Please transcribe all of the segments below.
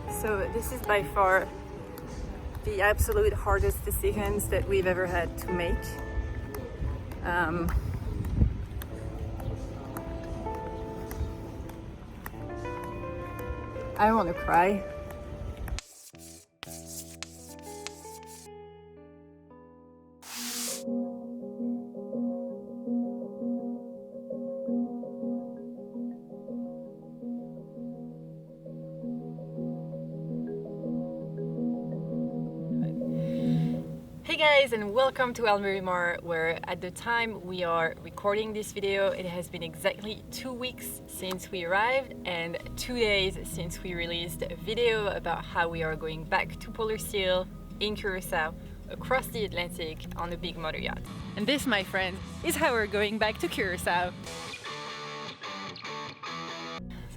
So this is by far the absolute hardest decisions that we've ever had to make. I want to cry. Hey guys, and welcome to Almerimar, where at the time we are recording this video, it has been exactly 2 weeks since we arrived and 2 days since we released a video about how we are going back to Polar Seal in Curacao across the Atlantic on a big motor yacht. And this, my friends, is how we're going back to Curacao.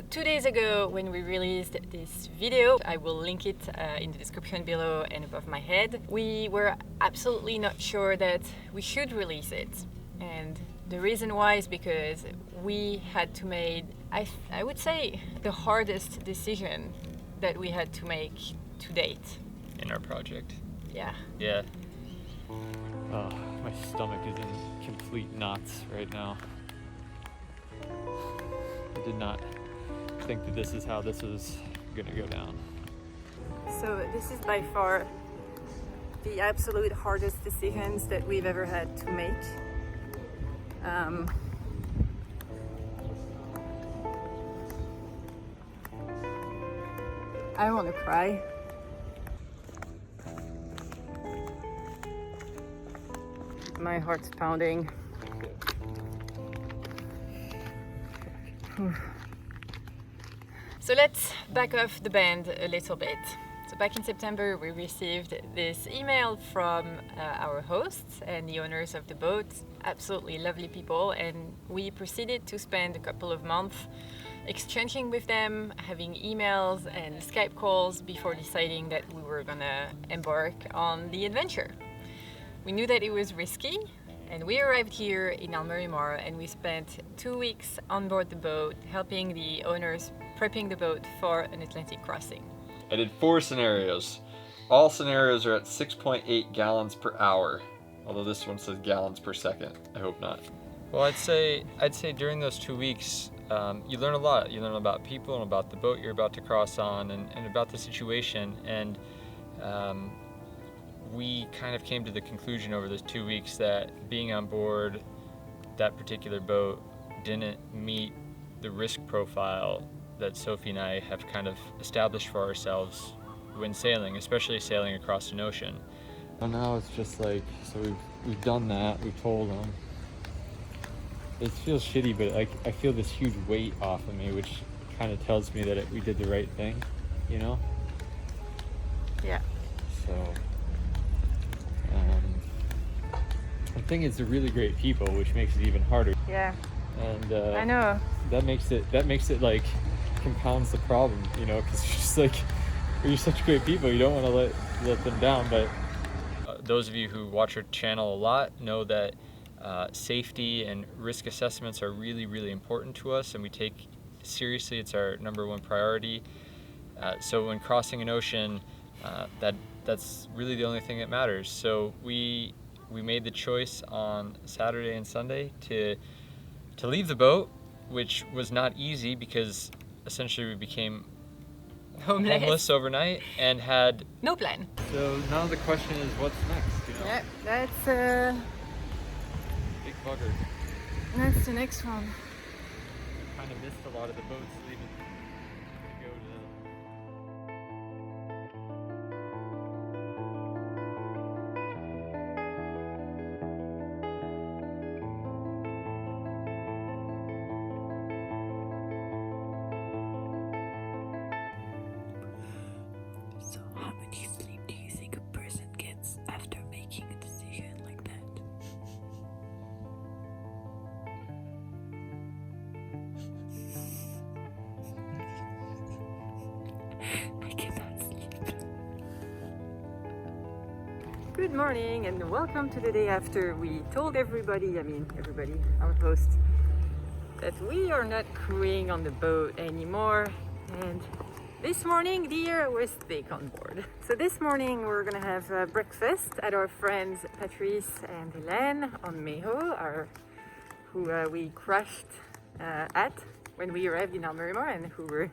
2 days ago, when we released this video, I will link it in the description below and above my head, we were absolutely not sure that we should release it. And the reason why is because we had to make, I would say, the hardest decision that we had to make to date. In our project. Yeah. Yeah. Oh, my stomach is in complete knots right now. I did not think that this is how this was gonna go down. So this is by far the absolute hardest decisions that we've ever had to make. I want to cry. My heart's pounding. So let's back off the band a little bit. So back in September, we received this email from our hosts and the owners of the boat, absolutely lovely people, and we proceeded to spend a couple of months exchanging with them, having emails and Skype calls before deciding that we were gonna embark on the adventure. We knew that it was risky, and we arrived here in Almerimar and we spent 2 weeks on board the boat helping the owners prepping the boat for an Atlantic crossing. I did 4 scenarios. All scenarios are at 6.8 gallons per hour. Although this one says gallons per second. I hope not. Well, I'd say during those 2 weeks, you learn a lot. You learn about people and about the boat you're about to cross on and about the situation. And we kind of came to the conclusion over those 2 weeks that being on board that particular boat didn't meet the risk profile that Sophie and I have kind of established for ourselves when sailing, especially sailing across an ocean. And now it's just like, so we've done that, we've told them. It feels shitty, but I feel this huge weight off of me, which kind of tells me that we did the right thing, you know? Yeah. So, the thing is, they're really great people, which makes it even harder. Yeah. And I know. That makes it like compounds the problem, you know, because you're just like, you're such great people, you don't want to let them down. But those of you who watch our channel a lot know that safety and risk assessments are really, really important to us, and we take seriously. It's our #1 priority. So when crossing an ocean, that's really the only thing that matters. So we made the choice on Saturday and Sunday to leave the boat, which was not easy because essentially we became homeless overnight and had no plan. so now the question is, what's next? You know? Yeah, that's Big bugger. that's the next one. Kind of missed a lot of the boats leaving to go to. So how many sleep do you think a person gets after making a decision like that? I cannot sleep. Good morning and welcome to the day after we told everybody, our host, that we are not crewing on the boat anymore, and This morning the year was thick on board. So this morning we're gonna have breakfast at our friends Patrice and Hélène on Meho, who we crashed at when we arrived in Almerimar, and who we're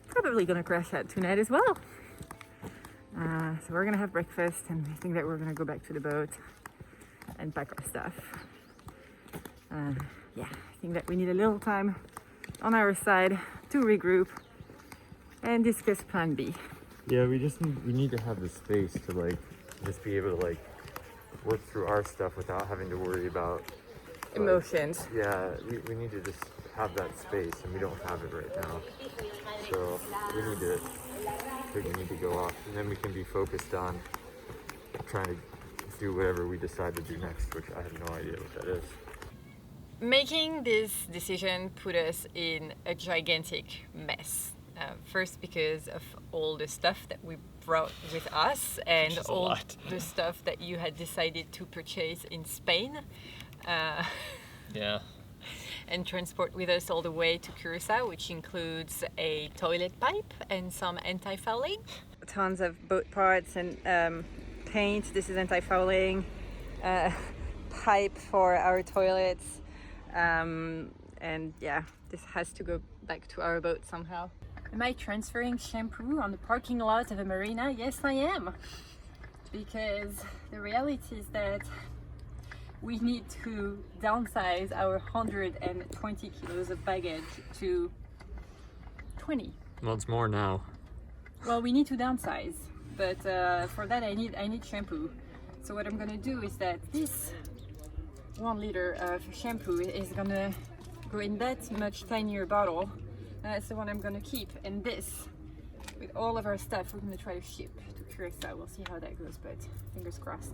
probably gonna crash at tonight as well. So we're gonna have breakfast, and I think that we're gonna go back to the boat and pack our stuff. Yeah, I think that we need a little time on our side to regroup and discuss plan B. Yeah, we need to have the space to like just be able to like work through our stuff without having to worry about Emotions. Yeah, we need to just have that space, and we don't have it right now. So we need to go off, and then we can be focused on trying to do whatever we decide to do next, which I have no idea what that is. Making this decision put us in a gigantic mess. First, because of all the stuff that we brought with us and all the stuff that you had decided to purchase in Spain. Yeah. And transport with us all the way to Curacao, which includes a toilet pipe and some anti-fouling. Tons of boat parts and paint. This is anti-fouling. Pipe for our toilets. And yeah, this has to go back to our boat somehow. Am I transferring shampoo on the parking lot of a marina? Yes, I am. Because the reality is that we need to downsize our 120 kilos of baggage to 20. Well, it's more now. Well, we need to downsize, but for that I need shampoo. So what I'm gonna do is that this 1 liter of shampoo is gonna go in that much tinier bottle. That's the one I'm gonna keep, and this, with all of our stuff, we're gonna try to ship to Curacao. We'll see how that goes, but fingers crossed.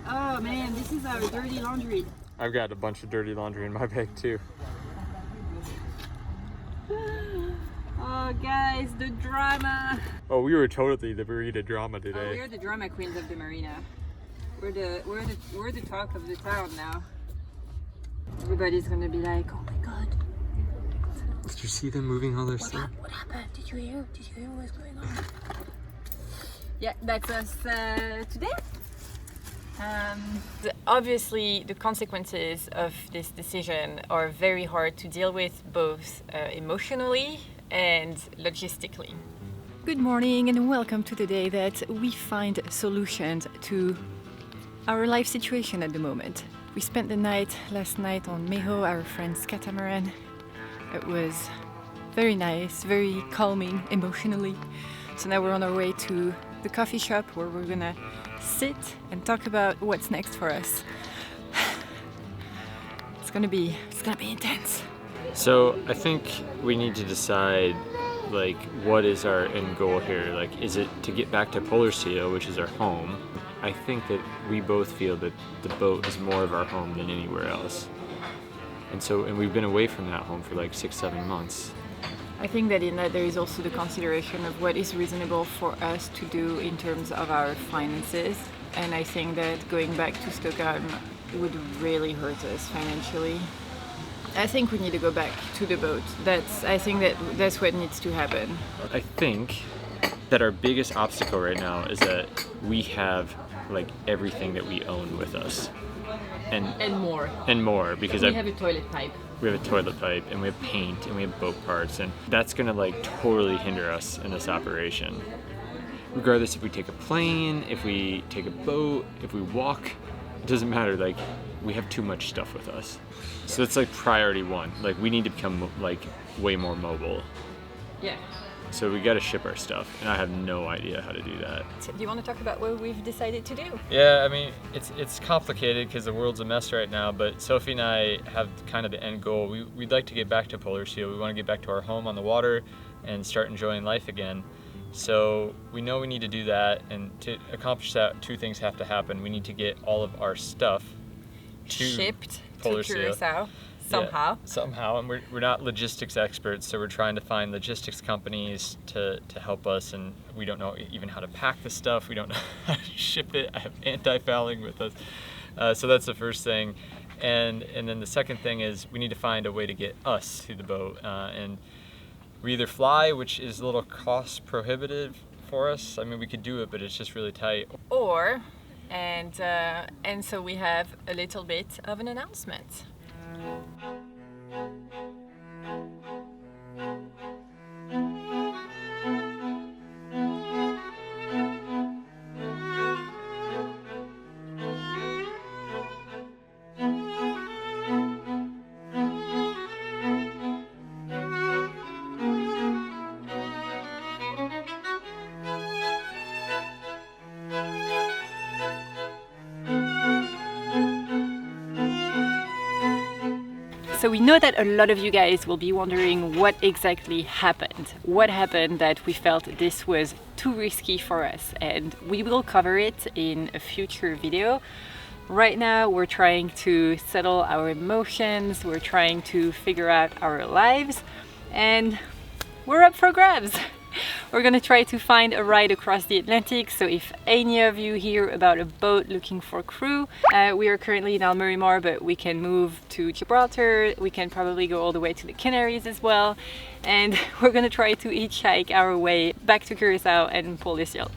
Oh man, this is our dirty laundry. I've got a bunch of dirty laundry in my bag too. Oh guys, the drama. Oh, we were totally the burrito drama today. Oh, we're the drama queens of the marina. We're the talk of the town now. Everybody's gonna be like, oh my god. Did you see them moving all their stuff? What happened? Did you hear what's going on? Yeah, that's us today. Obviously, the consequences of this decision are very hard to deal with, both emotionally and logistically. Good morning and welcome to the day that we find solutions to our life situation at the moment. We spent the night last night on Meho, our friend's catamaran. It was very nice, very calming emotionally. So now we're on our way to the coffee shop where we're gonna sit and talk about what's next for us. It's gonna be intense. So I think we need to decide, like, what is our end goal here? Like, is it to get back to Polar Seal, which is our home? I think that we both feel that the boat is more of our home than anywhere else. And we've been away from that home for like 6-7 months. I think that in that there is also the consideration of what is reasonable for us to do in terms of our finances. And I think that going back to Stockholm would really hurt us financially. I think we need to go back to the boat. I think that's what needs to happen. I think that our biggest obstacle right now is that we have like everything that we own with us. And more because we have a toilet pipe. We have a toilet pipe, and we have paint, and we have boat parts, and that's gonna like totally hinder us in this operation. Regardless if we take a plane, if we take a boat, if we walk, it doesn't matter. Like, we have too much stuff with us. So it's like priority one. Like, we need to become like way more mobile. Yeah. So we got to ship our stuff, and I have no idea how to do that. Do you want to talk about what we've decided to do? Yeah, I mean, it's complicated because the world's a mess right now, but Sophie and I have kind of the end goal. We'd like to get back to Polar Seal. We want to get back to our home on the water and start enjoying life again. So we know we need to do that, and to accomplish that, 2 things have to happen. We need to get all of our stuff shipped Polar to Curacao. Somehow, and we're not logistics experts, so we're trying to find logistics companies to help us, and we don't know even how to pack the stuff. We don't know how to ship it. I have anti-fouling with us, so that's the first thing. And then the second thing is we need to find a way to get us to the boat. And we either fly, which is a little cost prohibitive for us. I mean, we could do it, but it's just really tight. Or, and so we have a little bit of an announcement. So we know that a lot of you guys will be wondering what exactly happened. What happened that we felt this was too risky for us, and we will cover it in a future video. Right now we're trying to settle our emotions, we're trying to figure out our lives, and we're up for grabs. We're gonna try to find a ride across the Atlantic, so if any of you hear about a boat looking for crew, we are currently in Almerimar, but we can move to Gibraltar, we can probably go all the way to the Canaries as well, and we're gonna try to hitchhike our way back to Curacao and pull this yacht.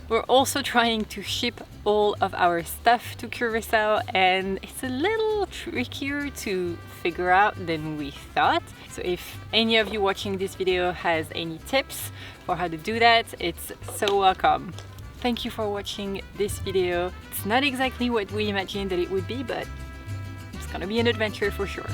We're also trying to ship all of our stuff to Curacao, and it's a little trickier to figure out than we thought. So if any of you watching this video has any tips for how to do that, it's so welcome. Thank you for watching this video. It's not exactly what we imagined that it would be, but it's gonna be an adventure for sure.